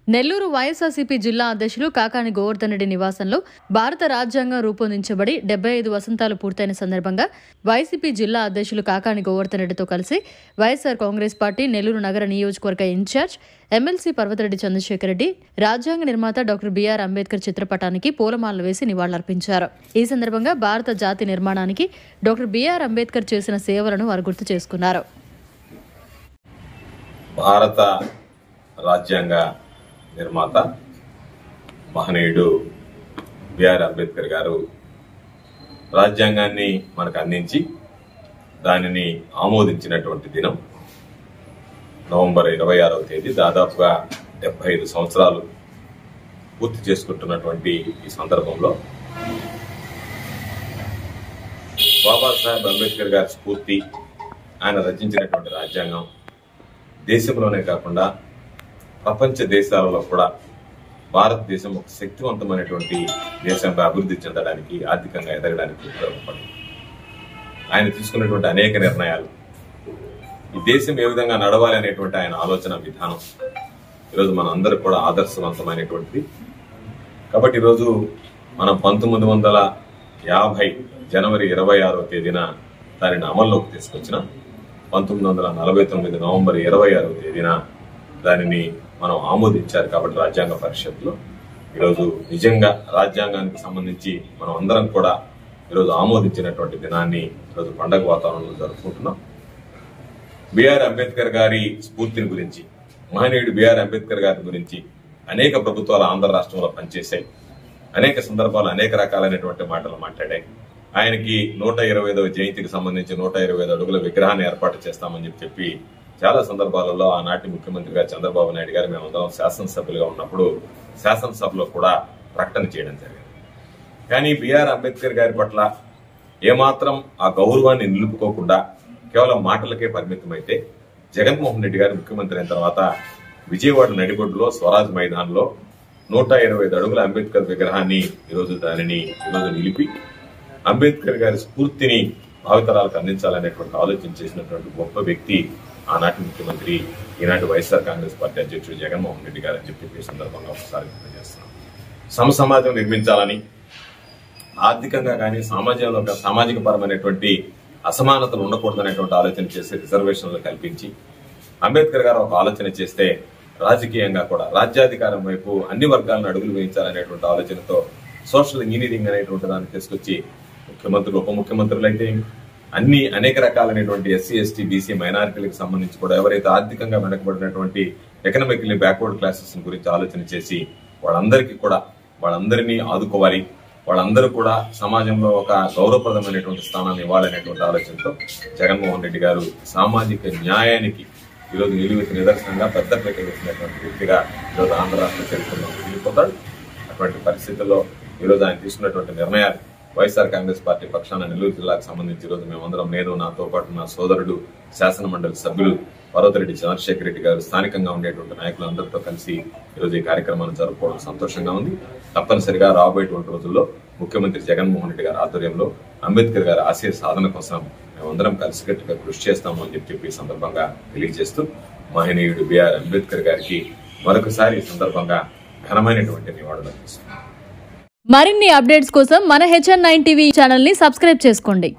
నెల్లూరు వైఎస్ఆర్సీపీ జిల్లా అధ్యక్షులు కాకాని గోవర్ధన్ రెడ్డి నివాసంలో భారత రాజ్యాంగం రూపొందించబడి 75 వసంతాలు పూర్తయిన సందర్భంగా వైసీపీ జిల్లా అధ్యక్షులు కాకాని గోవర్ధన్ రెడ్డితో కలిసి వైఎస్ఆర్ కాంగ్రెస్ పార్టీ నెల్లూరు నగర నియోజకవర్గ ఇన్ఛార్జ్ ఎమ్మెల్సీ పర్వతరెడ్డి చంద్రశేఖర్ రెడ్డి రాజ్యాంగ నిర్మాత డాక్టర్ బిఆర్ అంబేద్కర్ చిత్రపటానికి పూలమాలలు వేసి నివాళులర్పించారు. ఈ సందర్భంగా భారత జాతి నిర్మాణానికి డాక్టర్ బిఆర్ అంబేద్కర్ చేసిన సేవలను వారు గుర్తు చేసుకున్నారు. భారత రాజ్యాంగ నిర్మాత మహనీయుడు బిఆర్ అంబేద్కర్ గారు రాజ్యాంగాన్ని మనకు అందించి దానిని ఆమోదించినటువంటి దినం నవంబర్ 26వ తేదీ. దాదాపుగా 75 సంవత్సరాలు పూర్తి చేసుకుంటున్నటువంటి ఈ సందర్భంలో బాబాసాహెబ్ అంబేద్కర్ గారి స్ఫూర్తి, ఆయన రచించినటువంటి రాజ్యాంగం దేశంలోనే కాకుండా ప్రపంచ దేశాలలో కూడా భారతదేశం ఒక శక్తివంతమైనటువంటి దేశంగా అభివృద్ధి చెందడానికి, ఆర్థికంగా ఎదగడానికి ఉపయోగపడింది. ఆయన తీసుకున్నటువంటి అనేక నిర్ణయాలు, ఈ దేశం ఏ విధంగా నడవాలి అనేటువంటి ఆయన ఆలోచన విధానం ఈరోజు మన అందరూ కూడా ఆదర్శవంతమైనటువంటిది. కాబట్టి ఈరోజు మనం 1950 జనవరి 26వ తేదీన దానిని అమల్లోకి తీసుకొచ్చిన 1949 నవంబర్ 26వ తేదీన దానిని మనం ఆమోదించారు. కాబట్టి రాజ్యాంగ పరిషత్లో ఈరోజు నిజంగా రాజ్యాంగానికి సంబంధించి మనం అందరం కూడా ఈరోజు ఆమోదించినటువంటి దినాన్ని ఈరోజు పండగ వాతావరణంలో జరుపుకుంటున్నాం. బిఆర్ అంబేద్కర్ గారి స్ఫూర్తిని గురించి, మహనీయుడు బిఆర్ అంబేద్కర్ గారి గురించి అనేక ప్రభుత్వాలు ఆంధ్ర రాష్ట్రంలో పనిచేశాయి. అనేక సందర్భాలు అనేక రకాలైనటువంటి మాటలు మాట్లాడాయి. ఆయనకి 125వ జయంతికి సంబంధించి 125 అడుగుల విగ్రహాన్ని ఏర్పాటు చేస్తామని చెప్పి చాలా సందర్భాలలో ఆనాటి ముఖ్యమంత్రిగా చంద్రబాబు నాయుడు గారు మేమందరం శాసనసభ్యులుగా ఉన్నప్పుడు శాసనసభలో కూడా ప్రకటన చేయడం జరిగింది. కానీ బిఆర్ అంబేద్కర్ గారి పట్ల ఏమాత్రం ఆ గౌరవాన్ని నిలుపుకోకుండా కేవలం మాటలకే పరిమితమైతే జగన్మోహన్ రెడ్డి గారు ముఖ్యమంత్రి అయిన తర్వాత విజయవాడ నడిబొడ్డులో స్వరాజ్ మైదాన్లో 125 అడుగుల అంబేద్కర్ విగ్రహాన్ని ఈరోజు నిలిపి అంబేద్కర్ గారి స్ఫూర్తిని భావితరాలకు అందించాలనేటువంటి ఆలోచన చేసినటువంటి గొప్ప వ్యక్తి ఆనాటి ముఖ్యమంత్రి, ఈనాటి వైఎస్ఆర్ కాంగ్రెస్ పార్టీ అధ్యక్షుడు జగన్మోహన్ రెడ్డి గారు అని చెప్పి ఈ సందర్భంగా ఒకసారి గుర్తు చేస్తున్నాం. సమసమాజం నిర్మించాలని, ఆర్థికంగా కానీ సామాజిక పరమైనటువంటి అసమానతలు ఉండకూడదనేటువంటి ఆలోచన చేసి రిజర్వేషన్లు కల్పించి అంబేద్కర్ గారు ఒక ఆలోచన చేస్తే రాజకీయంగా కూడా రాజ్యాధికారం వైపు అన్ని వర్గాలను అడుగులు వేయించాలనేటువంటి ఆలోచనతో సోషల్ ఇంజనీరింగ్ అనేటువంటి దాన్ని తీసుకొచ్చి ముఖ్యమంత్రులు, ఉప ముఖ్యమంత్రులు అయితే అనేక రకాలైనటువంటి ఎస్సీ, ఎస్టీ, బీసీ మైనారిటీలకు సంబంధించి కూడా ఎవరైతే ఆర్థికంగా వెనకబడినటువంటి ఎకనామికల్లీ బ్యాక్వర్డ్ క్లాసెస్ గురించి ఆలోచన చేసి వాళ్ళందరినీ ఆదుకోవాలి, వాళ్ళందరూ కూడా సమాజంలో ఒక గౌరవప్రదమైనటువంటి స్థానాన్ని ఇవ్వాలనేటువంటి ఆలోచనతో జగన్మోహన్ రెడ్డి గారు సామాజిక న్యాయానికి ఈరోజు నిలువెత్తి నిదర్శనంగా పెద్ద పీట వేసినటువంటి వ్యక్తిగా ఈరోజు ఆంధ్ర రాష్ట్ర చరిత్రలో మిగిలిపోతాడు. అటువంటి పరిస్థితుల్లో ఈరోజు ఆయన తీసుకున్నటువంటి నిర్ణయాలు వైఎస్ఆర్ కాంగ్రెస్ పార్టీ పక్షాన నెల్లూరు జిల్లాకు సంబంధించి ఈరోజు మేమందరం, నేను, నాతో పాటు నా సోదరుడు శాసన మండలి సభ్యులు పర్వతరెడ్డి చంద్రశేఖర్ రెడ్డి గారు, స్థానికంగా ఉండేటువంటి నాయకులందరితో కలిసి ఈరోజు ఈ కార్యక్రమాన్ని జరుపుకోవడం సంతోషంగా ఉంది. తప్పనిసరిగా రాబోయేటువంటి రోజుల్లో ముఖ్యమంత్రి జగన్మోహన్ రెడ్డి గారి ఆధ్వర్యంలో అంబేద్కర్ గారి ఆశయ సాధన కోసం మేమందరం కలిసికట్టుగా కృషి చేస్తాము అని చెప్పి ఈ సందర్భంగా తెలియజేస్తూ మహనీయుడు బిఆర్ అంబేద్కర్ గారికి మరొకసారి ఈ సందర్భంగా ఘనమైనటువంటి నివాళులు అర్పిస్తున్నాం. మరిన్ని అప్డేట్స్ కోసం మన HN9 టీవీ ఛానల్ ని సబ్స్క్రైబ్ చేసుకోండి.